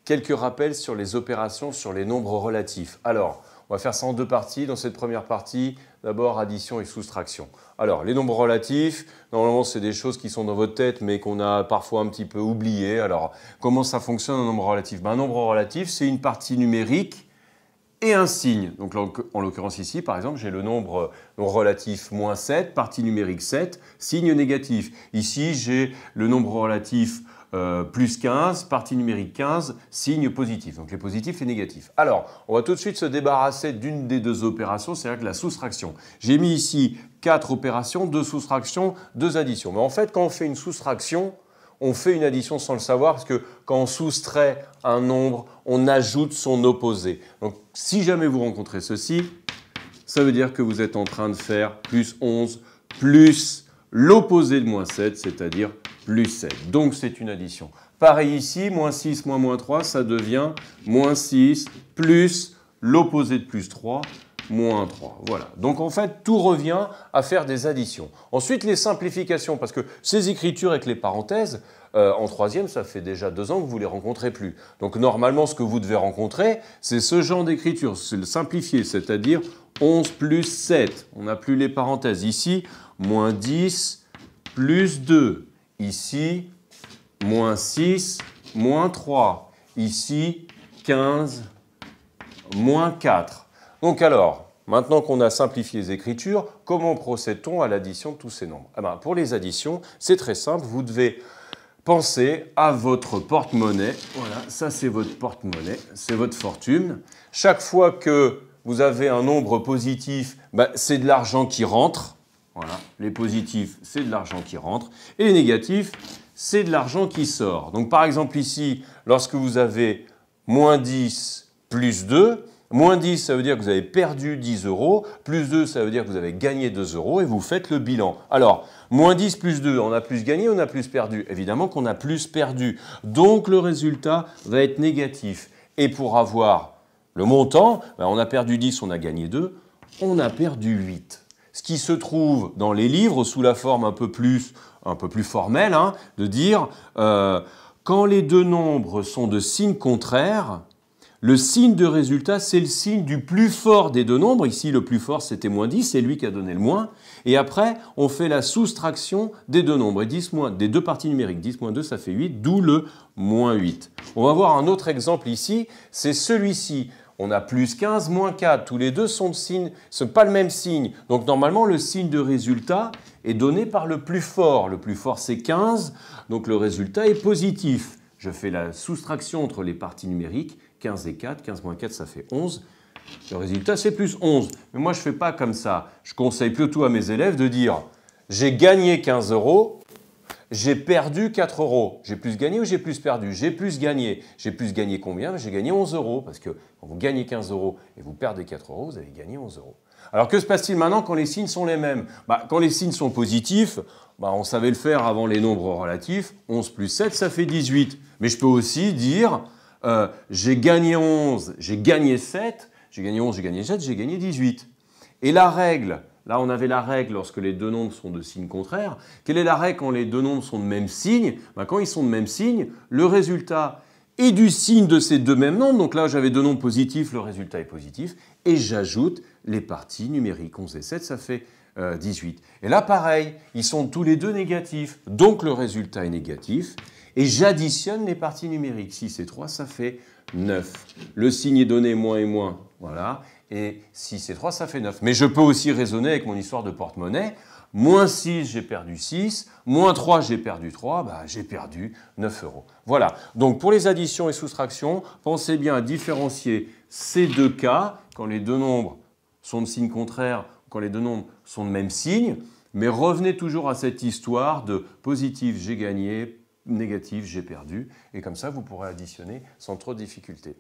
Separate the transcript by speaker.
Speaker 1: quelques rappels sur les opérations sur les nombres relatifs. Alors, on va faire ça en deux parties. Dans cette première partie, d'abord addition et soustraction. Alors, les nombres relatifs, normalement, c'est des choses qui sont dans votre tête, mais qu'on a parfois un petit peu oubliées. Alors, comment ça fonctionne un nombre relatif? Un nombre relatif, c'est une partie numérique et un signe. Donc, en l'occurrence ici, par exemple, j'ai le nombre relatif moins 7, partie numérique 7, signe négatif. Ici, j'ai le nombre relatif plus 15, partie numérique 15, signe positif. Donc les positifs et négatifs. Alors, on va tout de suite se débarrasser d'une des deux opérations, c'est-à-dire la soustraction. J'ai mis ici 4 opérations, 2 soustractions, 2 additions. Mais en fait, quand on fait une soustraction, on fait une addition sans le savoir, parce que quand on soustrait un nombre, on ajoute son opposé. Donc, si jamais vous rencontrez ceci, ça veut dire que vous êtes en train de faire plus 11 plus l'opposé de moins 7, c'est-à-dire plus 7. Donc, c'est une addition. Pareil ici, moins 6 moins moins 3, ça devient moins 6 plus l'opposé de plus 3, moins 3. Voilà. Donc, en fait, tout revient à faire des additions. Ensuite, les simplifications, parce que ces écritures avec les parenthèses, en troisième, ça fait déjà 2 ans que vous ne les rencontrez plus. Donc, normalement, ce que vous devez rencontrer, c'est ce genre d'écriture, c'est le simplifié, c'est-à-dire 11 plus 7. On n'a plus les parenthèses. Ici, moins 10 plus 2. Ici, moins 6, moins 3. Ici, 15, moins 4. Donc alors, maintenant qu'on a simplifié les écritures, comment procède-t-on à l'addition de tous ces nombres? Pour les additions, c'est très simple. Vous devez penser à votre porte-monnaie. Voilà, ça c'est votre porte-monnaie, c'est votre fortune. Chaque fois que vous avez un nombre positif, c'est de l'argent qui rentre. Voilà, les positifs, c'est de l'argent qui rentre. Et les négatifs, c'est de l'argent qui sort. Donc par exemple ici, lorsque vous avez moins 10 plus 2, moins 10, ça veut dire que vous avez perdu 10 euros, plus 2, ça veut dire que vous avez gagné 2 euros, et vous faites le bilan. Alors, moins 10 plus 2, on a plus gagné ou on a plus perdu? Évidemment qu'on a plus perdu. Donc le résultat va être négatif. Et pour avoir le montant, on a perdu 10, on a gagné 2, on a perdu 8. Ce qui se trouve dans les livres sous la forme un peu plus formelle, de dire quand les deux nombres sont de signes contraires, le signe de résultat, c'est le signe du plus fort des deux nombres. Ici, le plus fort, c'était moins 10, c'est lui qui a donné le moins. Et après, on fait la soustraction des deux nombres, et 10 des deux parties numériques. 10 moins 2, ça fait 8, d'où le moins 8. On va voir un autre exemple ici, c'est celui-ci. On a plus 15, moins 4. Tous les deux sont de signe, ce n'est pas le même signe. Donc normalement, le signe de résultat est donné par le plus fort. Le plus fort, c'est 15, donc le résultat est positif. Je fais la soustraction entre les parties numériques, 15 et 4. 15 moins 4, ça fait 11. Le résultat, c'est plus 11. Mais moi, je ne fais pas comme ça. Je conseille plutôt à mes élèves de dire « j'ai gagné 15 euros ». J'ai perdu 4 euros. J'ai plus gagné ou j'ai plus perdu? J'ai plus gagné. J'ai plus gagné combien? J'ai gagné 11 euros. Parce que quand vous gagnez 15 euros et vous perdez 4 euros, vous avez gagné 11 euros. Alors que se passe-t-il maintenant quand les signes sont les mêmes? Quand les signes sont positifs, on savait le faire avant les nombres relatifs. 11 plus 7, ça fait 18. Mais je peux aussi dire j'ai gagné 11, j'ai gagné 7, j'ai gagné 11, j'ai gagné 7, j'ai gagné 18. Et la règle, là on avait la règle lorsque les deux nombres sont de signes contraires. Quelle est la règle quand les deux nombres sont de même signe? Quand ils sont de même signe, le résultat est du signe de ces deux mêmes nombres. Donc là j'avais deux nombres positifs, le résultat est positif. Et j'ajoute les parties numériques. 11 et 7, ça fait 18. Et là pareil, ils sont tous les deux négatifs. Donc le résultat est négatif. Et j'additionne les parties numériques. 6 et 3, ça fait 9. Le signe est donné moins et moins. Voilà. Et 6 et 3, ça fait 9. Mais je peux aussi raisonner avec mon histoire de porte-monnaie. Moins 6, j'ai perdu 6. Moins 3, j'ai perdu 3. J'ai perdu 9 euros. Voilà. Donc, pour les additions et soustractions, pensez bien à différencier ces deux cas, quand les deux nombres sont de signes contraires, quand les deux nombres sont de même signe. Mais revenez toujours à cette histoire de positif, j'ai gagné, négatif, j'ai perdu. Et comme ça, vous pourrez additionner sans trop de difficulté.